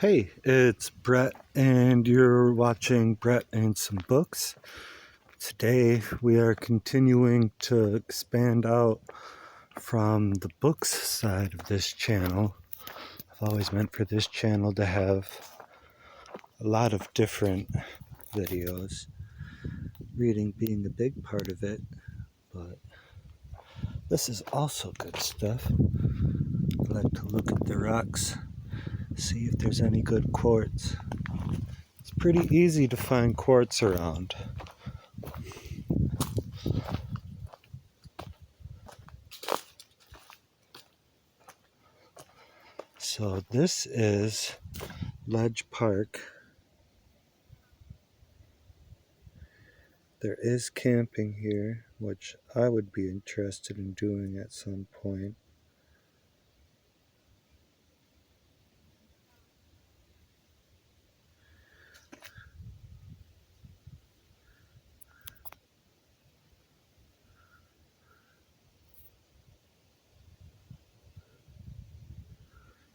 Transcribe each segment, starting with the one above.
Hey, it's Brett, and you're watching Brett and Some Books. Today, we are continuing to expand out from the books side of this channel. I've always meant for this channel to have a lot of different videos, reading being a big part of it, but this is also good stuff. I like to look at the rocks, see if there's any good quartz. It's pretty easy to find quartz around. So this is Ledge Park. There is camping here, which I would be interested in doing at some point.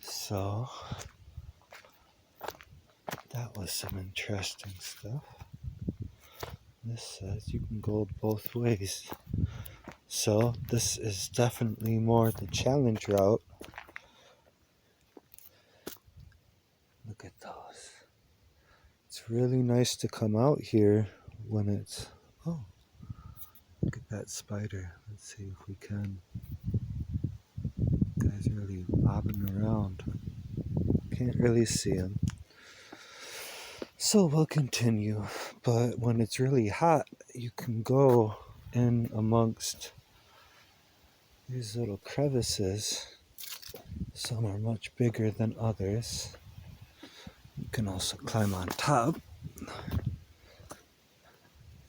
So that was some interesting stuff. This says you can go both ways. So this is definitely more the challenge route. Look at those. It's really nice to come out here when it's... Oh, look at that spider. Let's see if we can. Guy's really bobbing around. Can't really see him. So we'll continue. But when it's really hot, you can go in amongst these little crevices. Some are much bigger than others. You can also climb on top.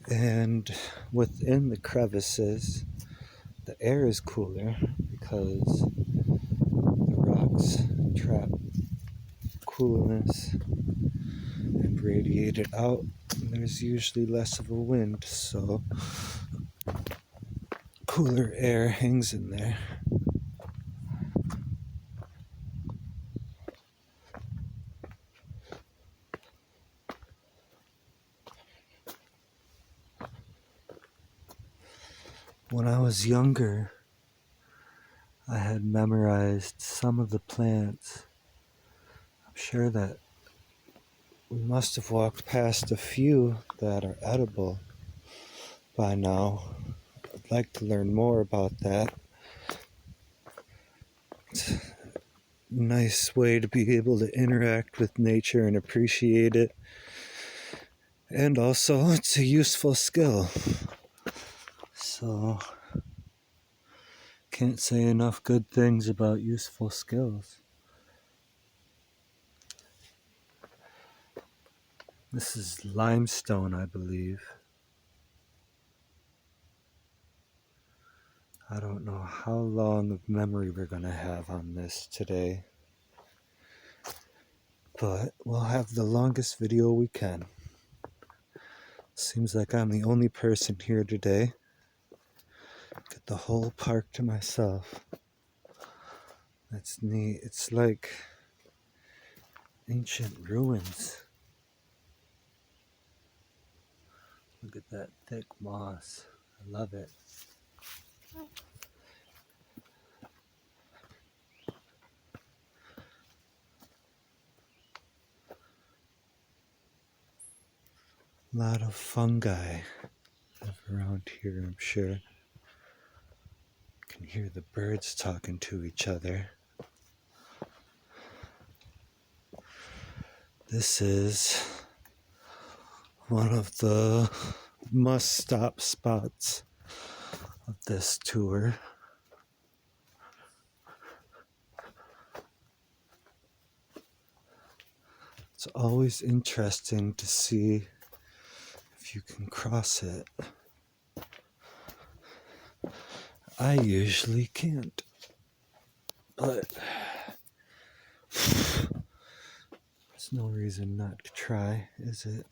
And within the crevices, the air is cooler because the rocks trap coolness and radiate it out. And there's usually less of a wind, so cooler air hangs in there. When I was younger, I had memorized some of the plants. I'm sure that we must have walked past a few that are edible by now. I'd like to learn more about that. It's a nice way to be able to interact with nature and appreciate it. And also, it's a useful skill. So, can't say enough good things about useful skills. This is limestone, I believe. I don't know how long of memory we're going to have on this today, but we'll have the longest video we can. Seems like I'm the only person here today. Got the whole park to myself. That's neat. It's like ancient ruins. Look at that thick moss. I love it. A lot of fungi live around here, I'm sure. You can hear the birds talking to each other. This is one of the must-stop spots of this tour. It's always interesting to see if you can cross it. I usually can't, but there's no reason not to try, is it?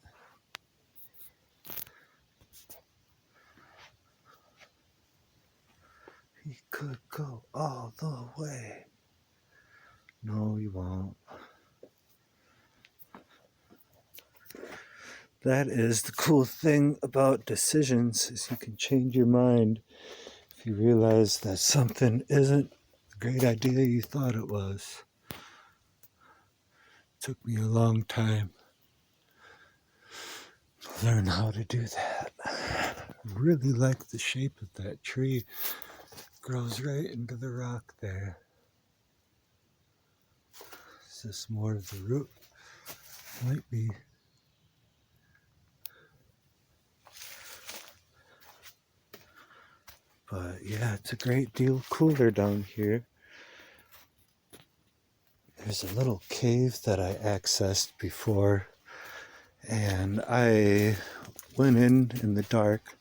He could go all the way. No, he won't. That is the cool thing about decisions, is you can change your mind if you realize that something isn't the great idea you thought it was. It took me a long time to learn how to do that. I really like the shape of that tree. It grows right into the rock there. Is this more of the root? Might be. But yeah, it's a great deal cooler down here. There's a little cave that I accessed before, and I went in the dark,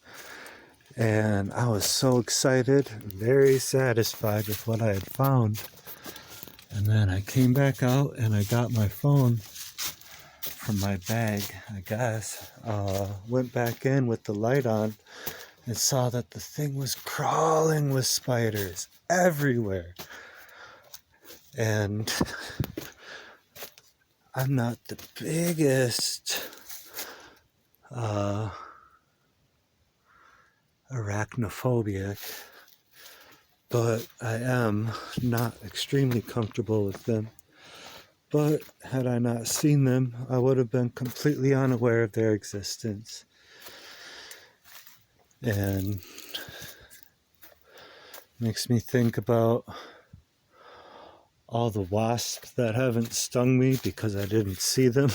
and I was so excited, very satisfied with what I had found. And then I came back out and I got my phone from my bag, I guess. Went back in with the light on and saw that the thing was crawling with spiders everywhere. And I'm not the biggest arachnophobic, but I am not extremely comfortable with them. But had I not seen them, I would have been completely unaware of their existence. And makes me think about all the wasps that haven't stung me because I didn't see them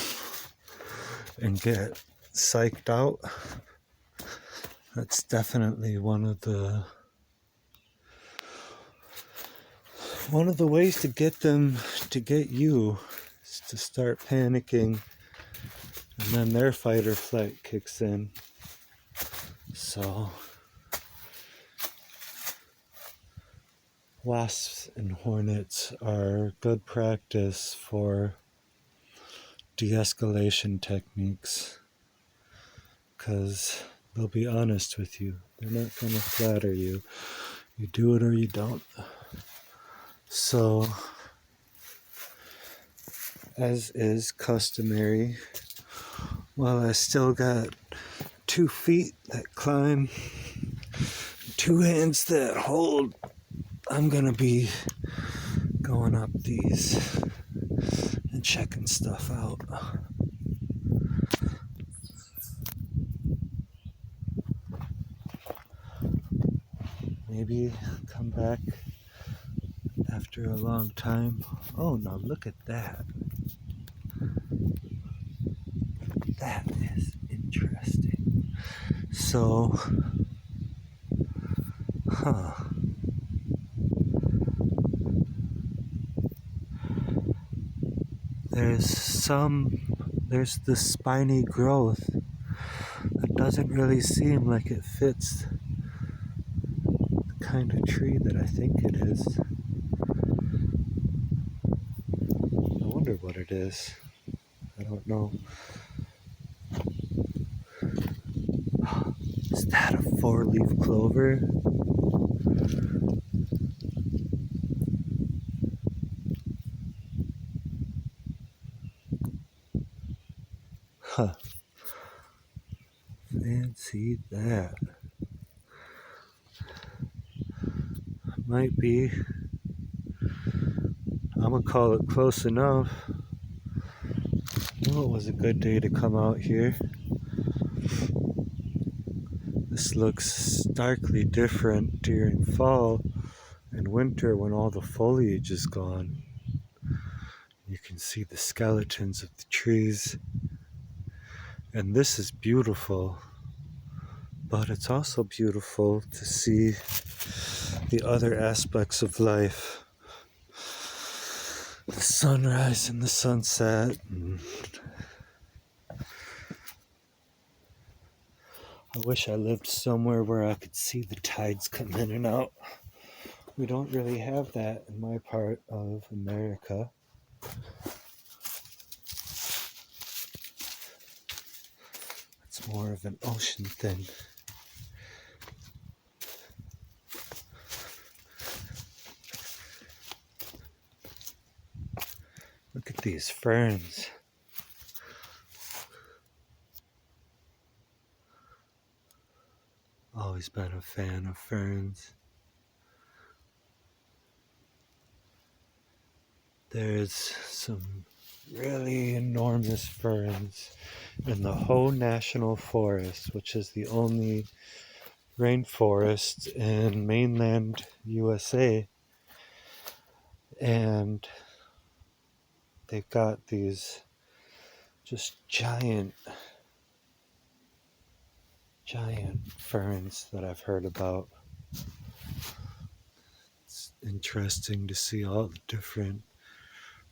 and get psyched out. That's definitely one of the ways to get them to get you, is to start panicking, and then their fight or flight kicks in. So wasps and hornets are good practice for de-escalation techniques, because they'll be honest with you. They're not going to flatter you. You do it or you don't. So, as is customary, while I still got 2 feet that climb, 2 hands that hold, I'm going to be going up these and checking stuff out. Maybe come back after a long time. Oh, now look at that. That is interesting. So, there's this spiny growth that doesn't really seem like it fits the kind of tree that I think it is. I wonder what it is. I don't know. Is that a 4-leaf clover? Huh. Fancy that. Might be. I'm gonna call it close enough. Well, it was a good day to come out here. This looks starkly different during fall and winter when all the foliage is gone. You can see the skeletons of the trees. And this is beautiful. But it's also beautiful to see the other aspects of life. The sunrise and the sunset. And I wish I lived somewhere where I could see the tides come in and out. We don't really have that in my part of America. It's more of an ocean thing. Look at these ferns. Always been a fan of ferns. There's some really enormous ferns in the Hoh National Forest, which is the only rainforest in mainland USA. And they've got these just giant ferns that I've heard about. It's interesting to see all the different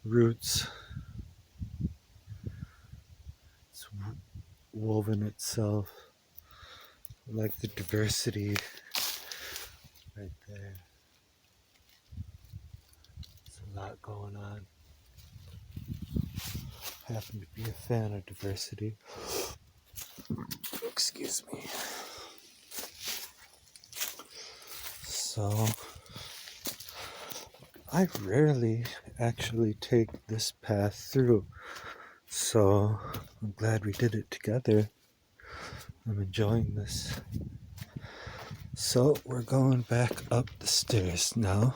roots. It's woven itself. I like the diversity right there. There's a lot going on. I happen to be a fan of diversity. Excuse me. So, I rarely actually take this path through. So, I'm glad we did it together. I'm enjoying this. So, we're going back up the stairs now.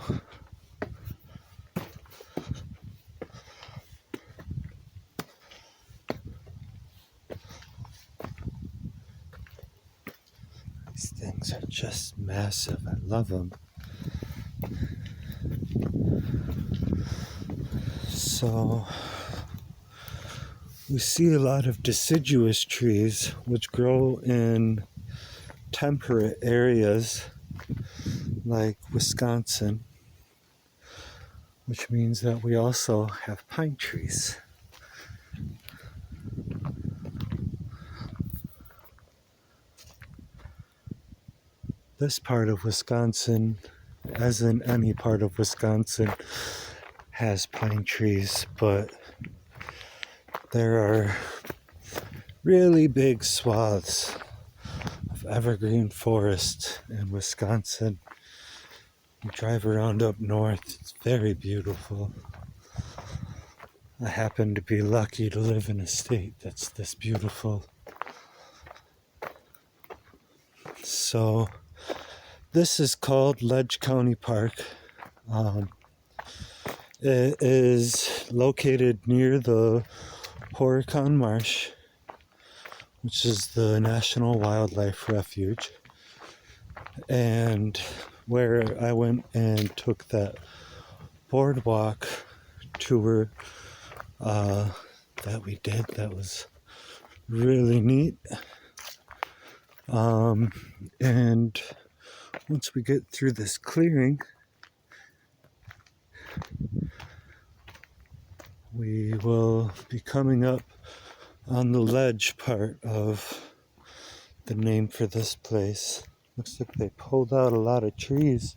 These things are just massive. I love them. So, we see a lot of deciduous trees which grow in temperate areas like Wisconsin, which means that we also have pine trees. This part of Wisconsin, as in any part of Wisconsin, has pine trees, but there are really big swaths of evergreen forest in Wisconsin. You drive around up north, it's very beautiful. I happen to be lucky to live in a state that's this beautiful. So, this is called Ledge County Park. It is located near the Horicon Marsh, which is the National Wildlife Refuge. And where I went and took that boardwalk tour that we did, that was really neat. And once we get through this clearing, we will be coming up on the ledge part of the name for this place. Looks like they pulled out a lot of trees.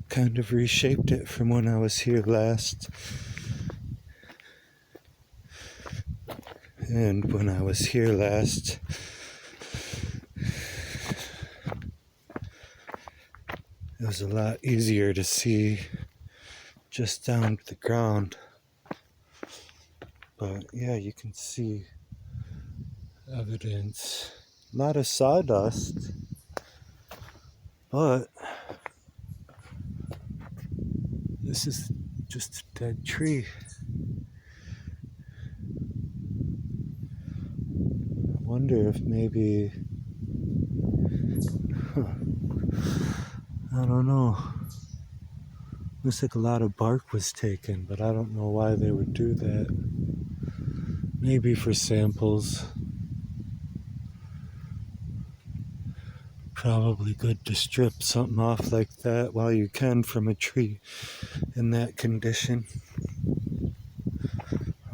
Kind of reshaped it from when I was here last. And when I was here last, it was a lot easier to see just down to the ground. But yeah, you can see evidence. A lot of sawdust, but this is just a dead tree. I wonder if maybe, I don't know. Looks like a lot of bark was taken, but I don't know why they would do that. Maybe for samples. Probably good to strip something off like that while you can from a tree in that condition.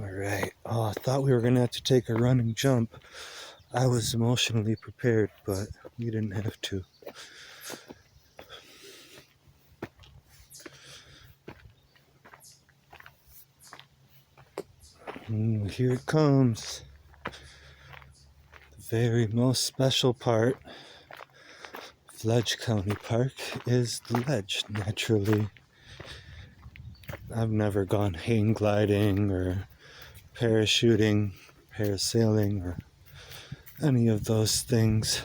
Alright. Oh, I thought we were going to have to take a running jump. I was emotionally prepared, but we didn't have to. Here it comes. The very most special part of Ledge County Park is the ledge, naturally. I've never gone hang gliding or parachuting, parasailing, or any of those things.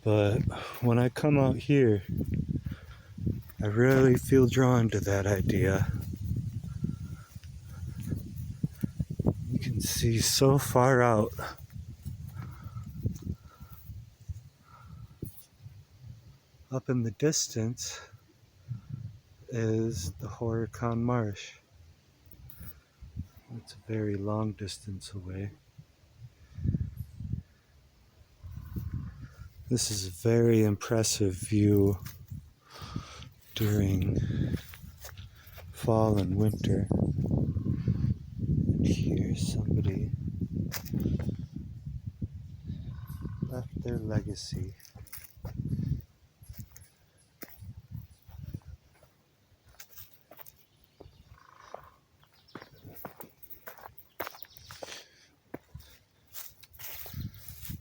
But when I come out here, I really feel drawn to that idea. You can see so far out. Up in the distance is the Horicon Marsh. It's a very long distance away. This is a very impressive view during fall and winter. And here somebody left their legacy.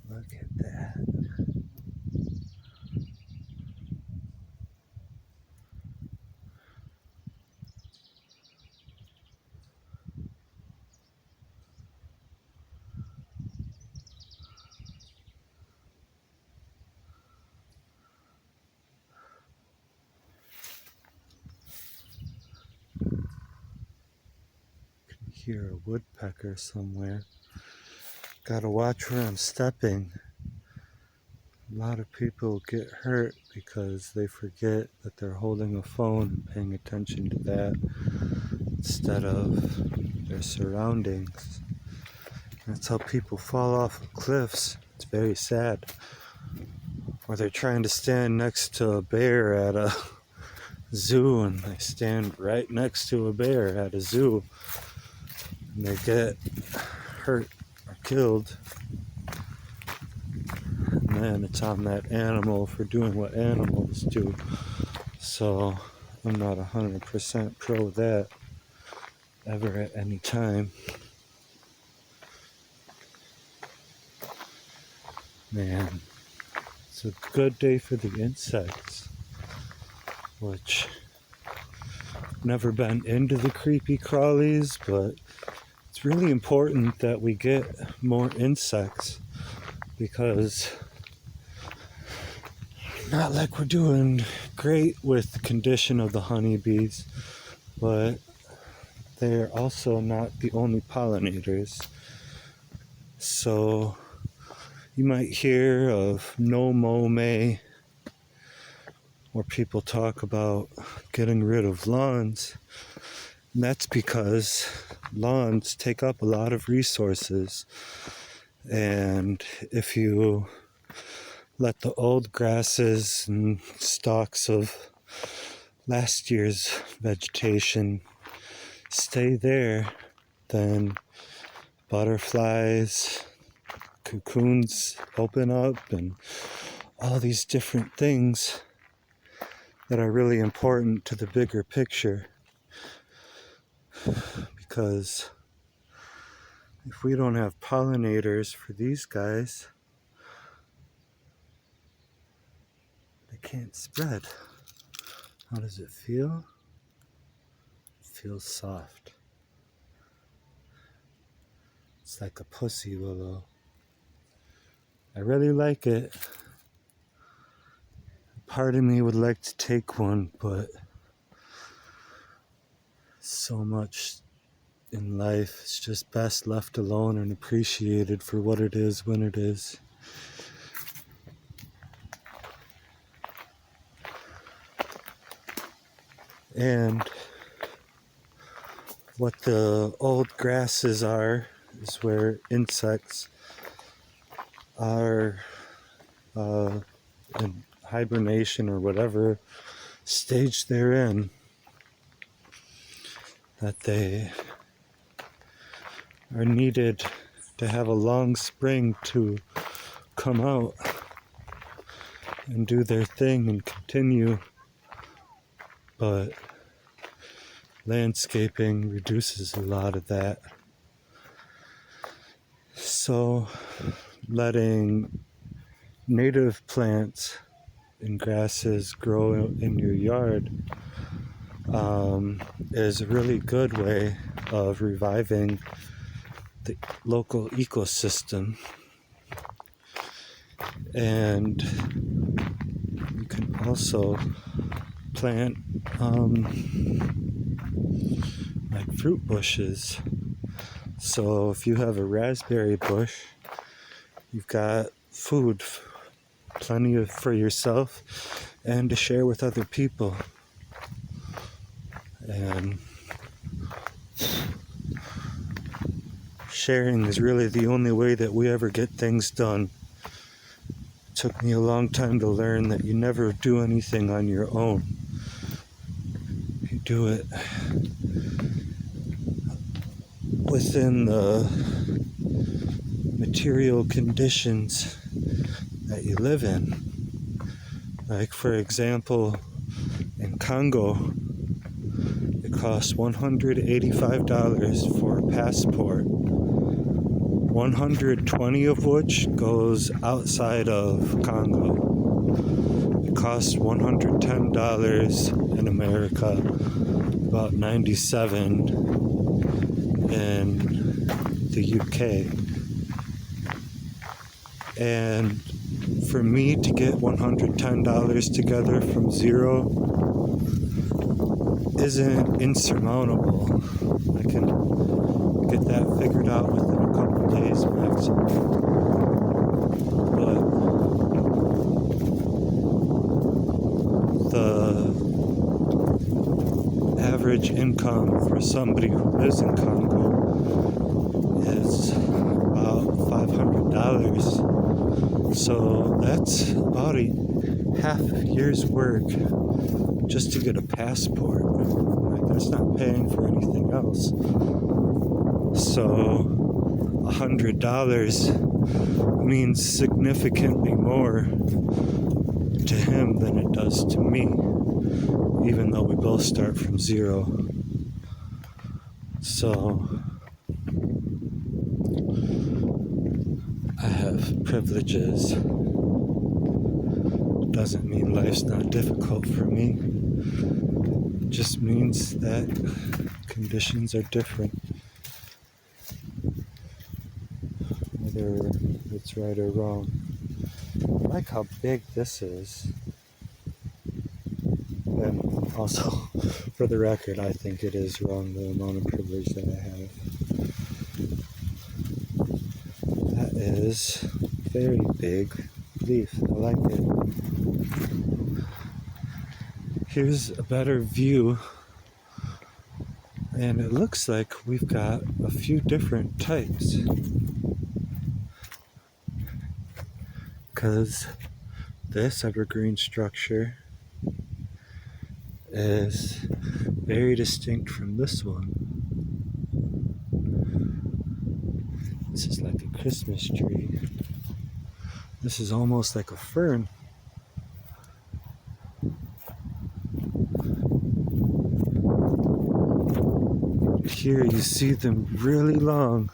Look at that. Hear a woodpecker somewhere. Gotta watch where I'm stepping. A lot of people get hurt because they forget that they're holding a phone and paying attention to that instead of their surroundings. That's how people fall off of cliffs. It's very sad. Or they're trying to stand next to a bear at a zoo and they stand right next to a bear at a zoo and they get hurt or killed. And then it's on that animal for doing what animals do. So I'm not 100% pro that ever at any time. Man, it's a good day for the insects, which I've never been into the creepy crawlies, but it's really important that we get more insects because not like we're doing great with the condition of the honeybees, but they're also not the only pollinators. So you might hear of no mow May, or people talk about getting rid of lawns. And that's because lawns take up a lot of resources. And if you let the old grasses and stalks of last year's vegetation stay there, then butterflies, cocoons open up, and all these different things that are really important to the bigger picture. Because if we don't have pollinators for these guys, they can't spread. How does it feel? It feels soft. It's like a pussy willow. I really like it. Part of me would like to take one, but so much in life is just best left alone and appreciated for what it is when it is. And what the old grasses are is where insects are in hibernation or whatever stage they're in, that they are needed to have a long spring to come out and do their thing and continue. But landscaping reduces a lot of that. So letting native plants and grasses grow in your yard is a really good way of reviving the local ecosystem. And you can also plant like fruit bushes. So if you have a raspberry bush, you've got food, plenty of for yourself and to share with other people. And sharing is really the only way that we ever get things done. It took me a long time to learn that you never do anything on your own. You do it within the material conditions that you live in. Like, for example, in Congo, it costs $185 for a passport, 120 of which goes outside of Congo. It costs $110 in America, about $97 in the UK. And for me to get $110 together from zero isn't insurmountable. I can get that figured out within a couple days maximum. But the average income for somebody who lives in Congo is about $500. So that's about half a year's work just to get a passport. Like, that's not paying for anything else. So $100 means significantly more to him than it does to me, even though we both start from zero. So I have privileges. Doesn't mean life's not difficult for me. It just means that conditions are different. Whether it's right or wrong. I like how big this is. And also, for the record, I think it is wrong, the amount of privilege that I have. That is a very big leaf. I like it. Here's a better view. And it looks like we've got a few different types. Because this evergreen structure is very distinct from this one. This is like a Christmas tree. This is almost like a fern. Here you see them really long.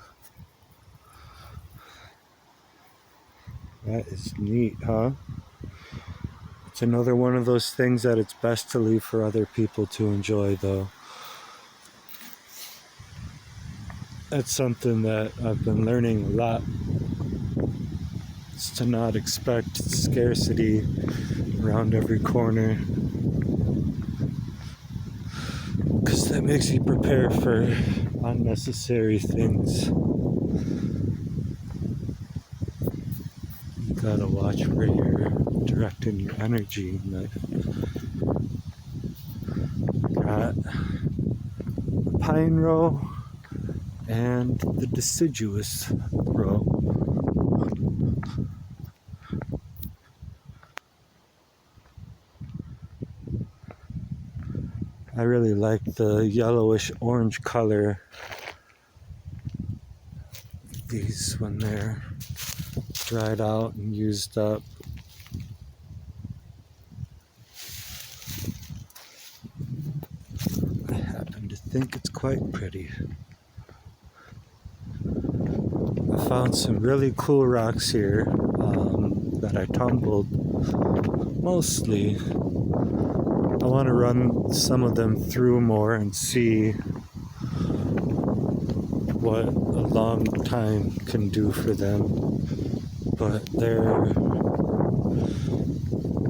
That is neat, huh? It's another one of those things that it's best to leave for other people to enjoy, though. That's something that I've been learning a lot. It's to not expect scarcity around every corner, because that makes you prepare for unnecessary things. You gotta watch where you're directing your energy in life. Got the pine row and the deciduous row. I really like the yellowish orange color. These when they're dried out and used up. I happen to think it's quite pretty. I found some really cool rocks here that I tumbled. Mostly, I want to run some of them through more and see what a long time can do for them. but they're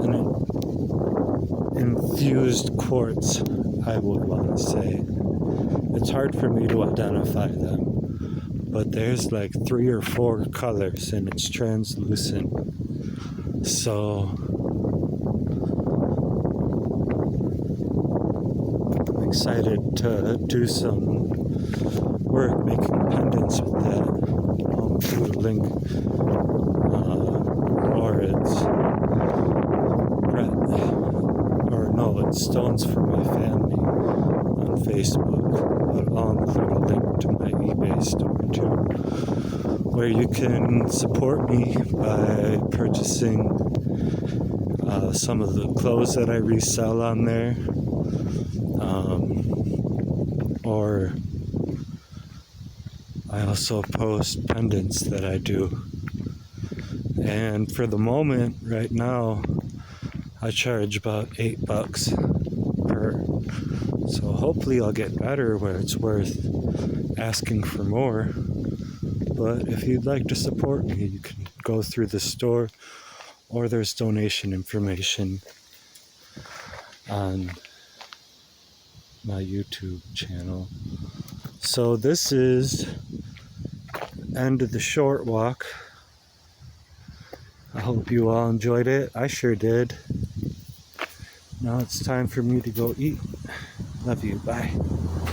an infused quartz, I would want to say. It's hard for me to identify them, but there's like 3 or 4 colors and it's translucent. So I'm excited to do some work making pendants with that. I'll include a link, or it's Brett, or no, it's Stones for My Family on Facebook, but I'll include a link to my eBay store too, where you can support me by purchasing some of the clothes that I resell on there, or I also post pendants that I do. And for the moment, right now, I charge about $8 per. So hopefully I'll get better where it's worth asking for more. But if you'd like to support me, you can go through the store, or there's donation information on my YouTube channel. So this is end of the short walk. I hope you all enjoyed it. I sure did. Now it's time for me to go eat. Love you. Bye.